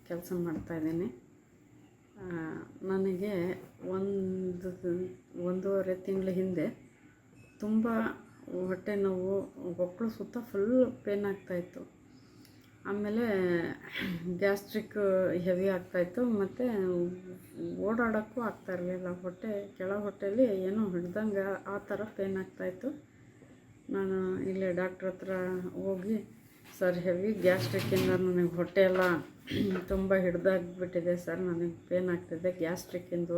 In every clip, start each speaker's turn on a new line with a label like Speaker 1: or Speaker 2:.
Speaker 1: ಕೆಲಸ ಮಾಡ್ತಾಯಿದ್ದೀನಿ. ನನಗೆ ಒಂದೂವರೆ ತಿಂಗಳ ಹಿಂದೆ ತುಂಬ ಹೊಟ್ಟೆ ನೋವು, ಹೊಕ್ಕಳು ಸುತ್ತ ಫುಲ್ ಪೇನ್ ಆಗ್ತಾಯಿತ್ತು. ಆಮೇಲೆ ಗ್ಯಾಸ್ಟ್ರಿಕ್ ಹೆವಿ ಆಗ್ತಾಯಿತ್ತು ಮತ್ತು ಓಡಾಡೋಕ್ಕೂ ಆಗ್ತಾಯಿರಲಿಲ್ಲ. ಕೆಳ ಹೊಟ್ಟೆಯಲ್ಲಿ ಏನೋ ಹಿಡ್ದಂಗೆ ಆ ಥರ ಪೇನ್ ಆಗ್ತಾಯಿತ್ತು. ನಾನು ಇಲ್ಲೇ ಡಾಕ್ಟ್ರ್ ಹತ್ರ ಹೋಗಿ, ಸರ್ ಹೆವಿ ಗ್ಯಾಸ್ಟ್ರಿಕ್ಕಿಂದ ನನಗೆ ಹೊಟ್ಟೆ ಎಲ್ಲ ತುಂಬ ಹಿಡ್ದಾಗಿಬಿಟ್ಟಿದೆ ಸರ್, ನನಗೆ ಪೇನ್ ಆಗ್ತಿದೆ ಗ್ಯಾಸ್ಟ್ರಿಕ್ಕಿಂದು,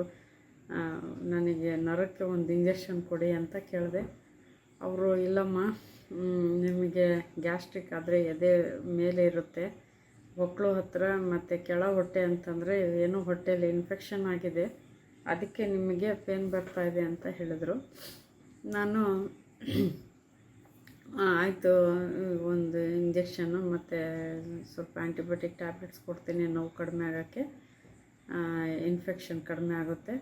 Speaker 1: ನನಗೆ ನರಕ್ಕೆ ಒಂದು ಇಂಜೆಕ್ಷನ್ ಕೊಡಿ ಅಂತ ಕೇಳಿದೆ. ಅವರು ಇಲ್ಲಮ್ಮ, ನಿಮಗೆ ಗ್ಯಾಸ್ಟ್ರಿಕ್ ಆದರೆ ಎದೆ ಮೇಲೆ ಇರುತ್ತೆ, ಹೊಕ್ಕಳು ಹತ್ತಿರ ಮತ್ತು ಕೆಳ ಹೊಟ್ಟೆ ಅಂತಂದರೆ ಏನೋ ಹೊಟ್ಟೆಯಲ್ಲಿ ಇನ್ಫೆಕ್ಷನ್ ಆಗಿದೆ, ಅದಕ್ಕೆ ನಿಮಗೆ ಪೇನ್ ಬರ್ತಾಯಿದೆ ಅಂತ ಹೇಳಿದರು. ನಾನು ಆಯಿತು, ಒಂದು ಇಂಜೆಕ್ಷನ್ನು ಮತ್ತು ಸ್ವಲ್ಪ ಆ್ಯಂಟಿಬಯೋಟಿಕ್ ಟ್ಯಾಬ್ಲೆಟ್ಸ್ ಕೊಡ್ತೀನಿ ನೋವು ಕಡಿಮೆ ಆಗೋಕ್ಕೆ, ಇನ್ಫೆಕ್ಷನ್ ಕಡಿಮೆ ಆಗುತ್ತೆ,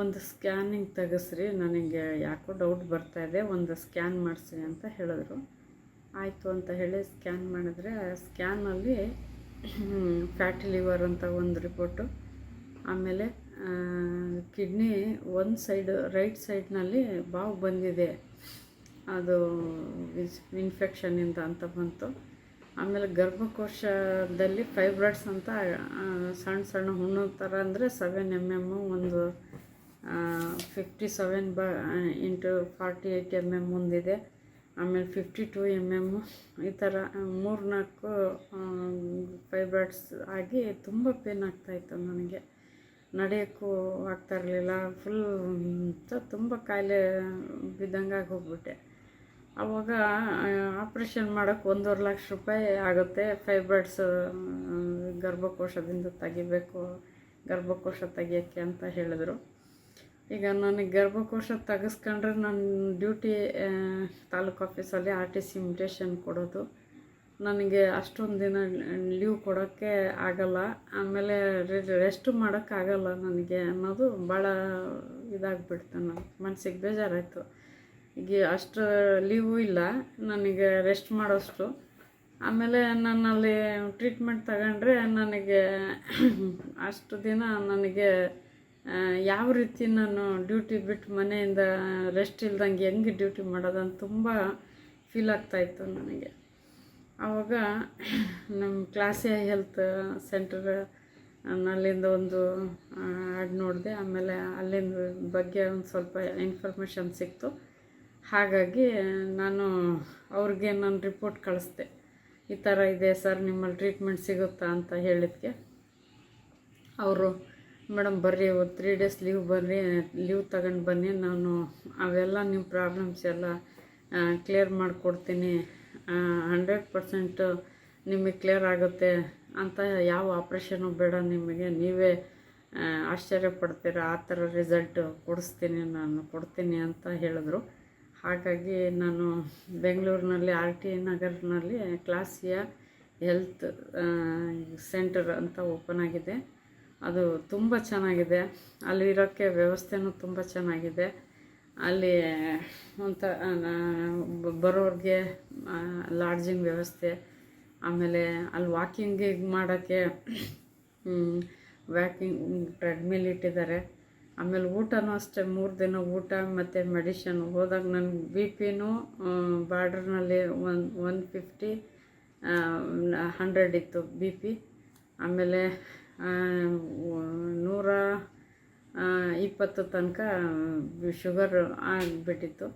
Speaker 1: ಒಂದು ಸ್ಕ್ಯಾನಿಂಗ್ ತೆಗೆಸ್ರಿ, ನನಗೆ ಯಾಕೋ ಡೌಟ್ ಬರ್ತಾಯಿದೆ, ಒಂದು ಸ್ಕ್ಯಾನ್ ಮಾಡಿಸಿ ಅಂತ ಹೇಳಿದ್ರು. ಆಯಿತು ಅಂತ ಹೇಳಿ ಸ್ಕ್ಯಾನ್ ಮಾಡಿದ್ರೆ, ಸ್ಕ್ಯಾನಲ್ಲಿ ಫ್ಯಾಟಿ ಲಿವರ್ ಅಂತ ಒಂದು ರಿಪೋರ್ಟು, ಆಮೇಲೆ ಕಿಡ್ನಿ ಒಂದು ಸೈಡ್ ರೈಟ್ ಸೈಡ್ನಲ್ಲಿ ಬಾವು ಬಂದಿದೆ, ಅದು ಇನ್ಫೆಕ್ಷನ್ನಿಂದ ಅಂತ ಬಂತು. ಆಮೇಲೆ ಗರ್ಭಕೋಶದಲ್ಲಿ ಫೈಬ್ರಾಯ್ಡ್ಸ್ ಅಂತ ಸಣ್ಣ ಸಣ್ಣ ಹುಣ್ಣು ಥರ, ಅಂದರೆ 7 mm, ಒಂದು 57/48 mm ಮುಂದಿದೆ, ಆಮೇಲೆ 52 mm, ಈ ಥರ 3-4 ಫೈಬ್ರಾಯ್ಡ್ಸ್ ಆಗಿ ತುಂಬ ಪೇನ್ ಆಗ್ತಾಯಿತ್ತು. ನನಗೆ ನಡೆಯೋಕ್ಕೂ ಆಗ್ತಾಯಿರಲಿಲ್ಲ, ಫುಲ್ ತುಂಬ ಕಾಯಿಲೆ ಬಿದ್ದಂಗೆ ಹೋಗ್ಬಿಟ್ಟೆ. ಆವಾಗ ಆಪ್ರೇಷನ್ ಮಾಡೋಕ್ಕೆ 1.5 ಲಕ್ಷ ರೂಪಾಯಿ ಆಗುತ್ತೆ. ಫೈಬ್ರಾಯ್ಡ್ಸ್ ಗರ್ಭಕೋಶದಿಂದ ತೆಗಿಬೇಕು, ಗರ್ಭಕೋಶ ತೆಗಿಯೋಕ್ಕೆ ಅಂತ ಹೇಳಿದ್ರು. ಈಗ ನನಗೆ ಗರ್ಭಕೋಶ ತೆಗೆಸ್ಕೊಂಡ್ರೆ ನನ್ನ ಡ್ಯೂಟಿ ತಾಲೂಕು ಆಫೀಸಲ್ಲಿ RTC ಇನ್ವಿಟೇಷನ್ ಕೊಡೋದು, ನನಗೆ ಅಷ್ಟೊಂದು ದಿನ ಲೀವ್ ಕೊಡೋಕ್ಕೆ ಆಗಲ್ಲ, ಆಮೇಲೆ ರೆಸ್ಟ್ ಮಾಡೋಕ್ಕಾಗಲ್ಲ ನನಗೆ ಅನ್ನೋದು ಭಾಳ ಇದಾಗಿಬಿಡ್ತು. ನನಗೆ ಮನಸ್ಸಿಗೆ ಬೇಜಾರಾಯಿತು. ಈಗ ಅಷ್ಟು ಲೀವು ಇಲ್ಲ ನನಗೆ ರೆಸ್ಟ್ ಮಾಡೋಷ್ಟು. ಆಮೇಲೆ ನನ್ನಲ್ಲಿ ಟ್ರೀಟ್ಮೆಂಟ್ ತಗೊಂಡ್ರೆ ನನಗೆ ಅಷ್ಟು ದಿನ ನನಗೆ ಯಾವ ರೀತಿ ನಾನು ಡ್ಯೂಟಿ ಬಿಟ್ಟು ಮನೆಯಿಂದ ರೆಸ್ಟ್ ಇಲ್ದಂಗೆ ಹೆಂಗೆ ಡ್ಯೂಟಿ ಮಾಡೋದಂತ ತುಂಬ ಫೀಲ್ ಆಗ್ತಾಯಿತ್ತು ನನಗೆ. ಆವಾಗ ನಮ್ಮ ಕ್ಲಾಸಿಯ ಹೆಲ್ತ್ ಸೆಂಟರ್ ನಲ್ಲಿಂದ ಒಂದು ಆ್ಯಡ್ ನೋಡಿದೆ, ಆಮೇಲೆ ಅಲ್ಲಿಂದ ಬಗ್ಗೆ ಒಂದು ಸ್ವಲ್ಪ ಇನ್ಫಾರ್ಮೇಷನ್ ಸಿಕ್ತು. ಹಾಗಾಗಿ ನಾನು ಅವ್ರಿಗೆ ನಾನು ರಿಪೋರ್ಟ್ ಕಳಿಸ್ದೆ, ಈ ಥರ ಇದೆ ಸರ್, ನಿಮ್ಮಲ್ಲಿ ಟ್ರೀಟ್ಮೆಂಟ್ ಸಿಗುತ್ತಾ ಅಂತ ಹೇಳಿದ್ದಕ್ಕೆ ಅವರು, ಮೇಡಮ್ ಬರ್ರಿ, 3 ಡೇಸ್ ಲೀವ್ ತಗೊಂಡು ಬನ್ನಿ, ನಾನು ಅವೆಲ್ಲ ನಿಮ್ಮ ಪ್ರಾಬ್ಲಮ್ಸ್ ಎಲ್ಲ ಕ್ಲಿಯರ್ ಮಾಡಿಕೊಡ್ತೀನಿ, 100% ನಿಮಗೆ ಕ್ಲಿಯರ್ ಆಗುತ್ತೆ ಅಂತ, ಯಾವ ಆಪ್ರೇಷನು ಬೇಡ ನಿಮಗೆ, ನೀವೇ ಆಶ್ಚರ್ಯ ಪಡ್ತೀರ, ಆ ಥರ ರಿಸಲ್ಟ್ ಕೊಡ್ತೀನಿ ಅಂತ ಹೇಳಿದ್ರು. ಹಾಗಾಗಿ ನಾನು ಬೆಂಗಳೂರಿನಲ್ಲಿ RT ನಗರ್ನಲ್ಲಿ ಕ್ಲಾಸಿಯ ಹೆಲ್ತ್ ಸೆಂಟರ್ ಅಂತ ಓಪನ್ ಆಗಿದೆ. ಅದು ತುಂಬ ಚೆನ್ನಾಗಿದೆ, ಅಲ್ಲಿರೋಕ್ಕೆ ವ್ಯವಸ್ಥೆನೂ ತುಂಬ ಚೆನ್ನಾಗಿದೆ. ಅಲ್ಲಿ ಒಂಥ ಬರೋರಿಗೆ ಲಾಡ್ಜಿಂಗ್ ವ್ಯವಸ್ಥೆ, ಆಮೇಲೆ ಅಲ್ಲಿ ವಾಕಿಂಗಿಗೆ ಮಾಡೋಕ್ಕೆ ಟ್ರೆಡ್ಮಿಲ್ ಇಟ್ಟಿದ್ದಾರೆ. ಆಮೇಲೆ ಊಟನೂ ಅಷ್ಟೇ, 3 ದಿನ ಊಟ ಮತ್ತು ಮೆಡಿಷನ್. ಹೋದಾಗ ನನ್ನ BP ಬಾರ್ಡ್ರ್ನಲ್ಲಿ 150/100 ಇತ್ತು BP, ಆಮೇಲೆ 120 ತನಕ ಶುಗರ್ ಆಗಿಬಿಟ್ಟಿತ್ತು.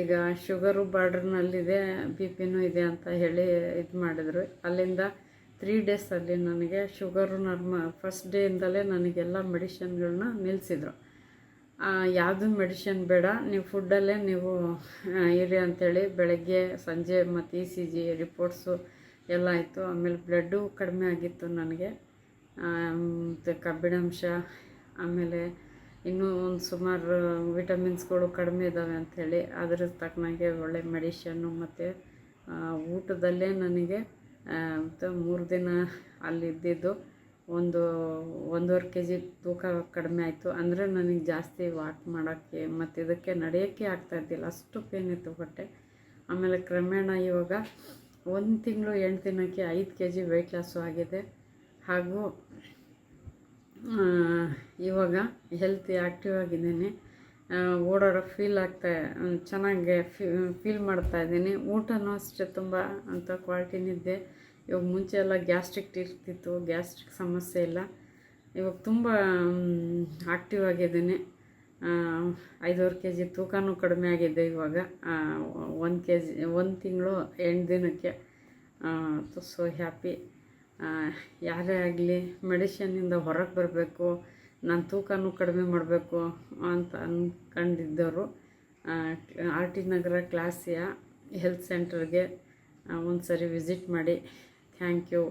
Speaker 1: ಈಗ ಶುಗರು ಬಾರ್ಡ್ರ್ನಲ್ಲಿದೆ, BP ಇದೆ ಅಂತ ಹೇಳಿ ಇದು ಮಾಡಿದ್ರು. ಅಲ್ಲಿಂದ 3 ಡೇಸಲ್ಲಿ ನನಗೆ ಶುಗರು ಫಸ್ಟ್ ಡೇಯಿಂದಲೇ ನನಗೆಲ್ಲ ಮೆಡಿಷನ್ಗಳನ್ನ ನಿಲ್ಲಿಸಿದ್ರು. ಯಾವುದೂ ಮೆಡಿಷನ್ ಬೇಡ, ನೀವು ಫುಡ್ಡಲ್ಲೇ ನೀವು ಇರಿ ಅಂಥೇಳಿ ಬೆಳಗ್ಗೆ ಸಂಜೆ ಮತ್ತು ECG ರಿಪೋರ್ಟ್ಸು ಎಲ್ಲ ಆಯಿತು. ಆಮೇಲೆ ಬ್ಲಡ್ಡು ಕಡಿಮೆ ಆಗಿತ್ತು ನನಗೆ, ಮತ್ತು ಕಬ್ಬಿಣಾಂಶ, ಆಮೇಲೆ ಇನ್ನೂ ಒಂದು ಸುಮಾರು ವಿಟಮಿನ್ಸ್ಗಳು ಕಡಿಮೆ ಇದ್ದಾವೆ ಅಂಥೇಳಿ ಅದ್ರ ತಕ್ಕನಾಗೆ ಒಳ್ಳೆ ಮೆಡಿಷನ್ನು ಮತ್ತು ಊಟದಲ್ಲೇ ನನಗೆ 3 ದಿನ ಅಲ್ಲಿದ್ದಿದ್ದು 1.5 kg ತೂಕ ಕಡಿಮೆ ಆಯಿತು. ಅಂದರೆ ನನಗೆ ಜಾಸ್ತಿ ವಾಕ್ ಮಾಡೋಕ್ಕೆ ಮತ್ತು ಇದಕ್ಕೆ ನಡೆಯೋಕ್ಕೆ ಆಗ್ತಾಯಿದ್ದಿಲ್ಲ, ಅಷ್ಟು ಪೇನ್ ಇತ್ತು ಹೊಟ್ಟೆ. ಆಮೇಲೆ ಕ್ರಮೇಣ ಇವಾಗ 1 ತಿಂಗಳು 8 ದಿನಕ್ಕೆ 5 kg ವೆಯ್ಟ್ ಲಾಸು ಆಗಿದೆ. ಹಾಗೂ ಇವಾಗ ಹೆಲ್ತಿ ಆ್ಯಕ್ಟಿವ್ ಆಗಿದ್ದೀನಿ. ಓಡಾಡೋ ಚೆನ್ನಾಗಿ ಫೀಲ್ ಮಾಡ್ತಾ ಇದ್ದೀನಿ. ಊಟನೂ ಅಷ್ಟೇ ತುಂಬ ಅಂತ ಕ್ವಾಲಿಟಿನಿದ್ದೆ. ಇವಾಗ ಮುಂಚೆ ಎಲ್ಲ ಗ್ಯಾಸ್ಟ್ರಿಕ್ ಇರ್ತಿತ್ತು, ಗ್ಯಾಸ್ಟ್ರಿಕ್ ಸಮಸ್ಯೆ ಇಲ್ಲ. ಇವಾಗ ತುಂಬ ಆ್ಯಕ್ಟಿವ್ ಆಗಿದ್ದೀನಿ. 5 kg ತೂಕನೂ ಕಡಿಮೆ ಆಗಿದೆ ಇವಾಗ. 1 ತಿಂಗಳು 8 ದಿನಕ್ಕೆ. So happy. ಯಾರೇ ಆಗಲಿ ಮೆಡಿಷನ್ನಿಂದ ಹೊರಗೆ ಬರಬೇಕು, ನಾನು ತೂಕನೂ ಕಡಿಮೆ ಮಾಡಬೇಕು ಅಂತ ಅಂದ್ಕೊಂಡಿದ್ದವರು RT ನಗರ ಕ್ಲಾಸಿಯ ಹೆಲ್ತ್ ಸೆಂಟರ್ಗೆ ಒಂದು ಸರಿ ವಿಸಿಟ್ ಮಾಡಿ. Thank you.